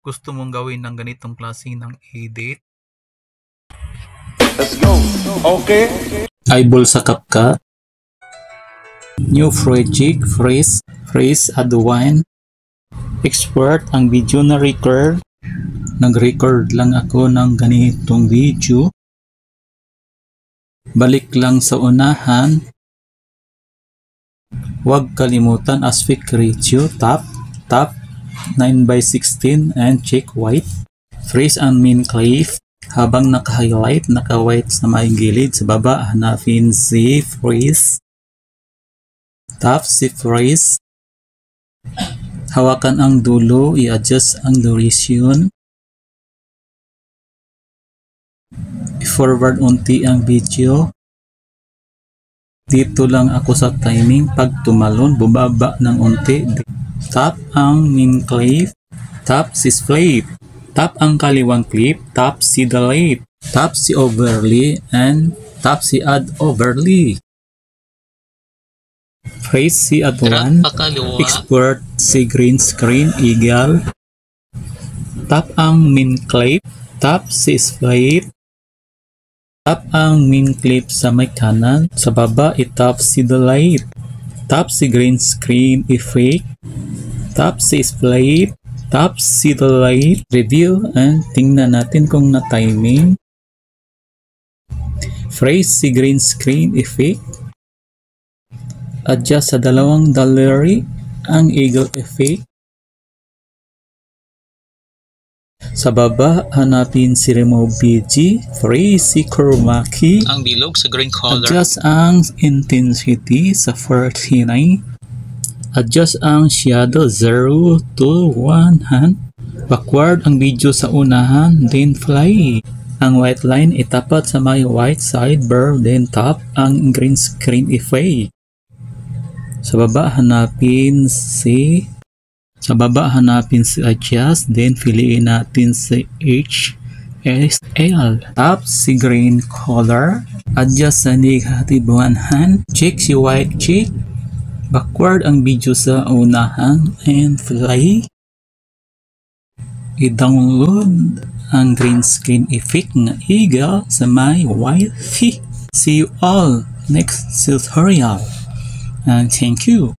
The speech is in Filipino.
gusto mong gawin ng ganitong klase ng edit? Let's go. Okay. Eyeball sa CapCut. New project, phrase add one. Export ang video na record. Nag-record lang ako ng ganitong video. Balik lang sa unahan. Huwag kalimutan aspect ratio, tap 9:16 and check white. Phrase ang main clip. Habang naka-highlight, naka-white sa may gilid, sa baba, hanapin si phrase. Tap si phrase. Hawakan ang dulo, i-adjust ang duration. I-forward unti ang video. Dito lang ako sa timing. Pag tumalon, bumaba ng unti. Tap ang main clip. Tap si flip. Tap ang kaliwang clip. Tap si delete. Tap si overlay. And tap si add overlay. Phrase si add one. Export si green screen egal. Tap ang main clip. Tap si flip. Tap ang main clip sa may kanan. Sa baba, itap si delete. Tap si green screen effect. Tap si flip. Tap si delete. Review and tingnan natin kung na-timing. Phrase si green screen effect. Adjust sa dalawang gallery ang eagle effect. Sa baba, hanapin si remove BG, phrase si chroma key. Ang bilog sa green color. Adjust ang intensity sa 49. Adjust ang shadow 0 to 100. Backward ang video sa unahan, then fly. Ang white line itapat sa may white sidebar, then tap ang green screen effect. Sa baba, hanapin si adjust, then piliin natin si HSL. Tap si green color, adjust sa negative 100, check si white check, backward ang video sa unahan, and fly. I-download ang green screen effect ng eagle sa my Wi-Fi. See you all next tutorial, and thank you.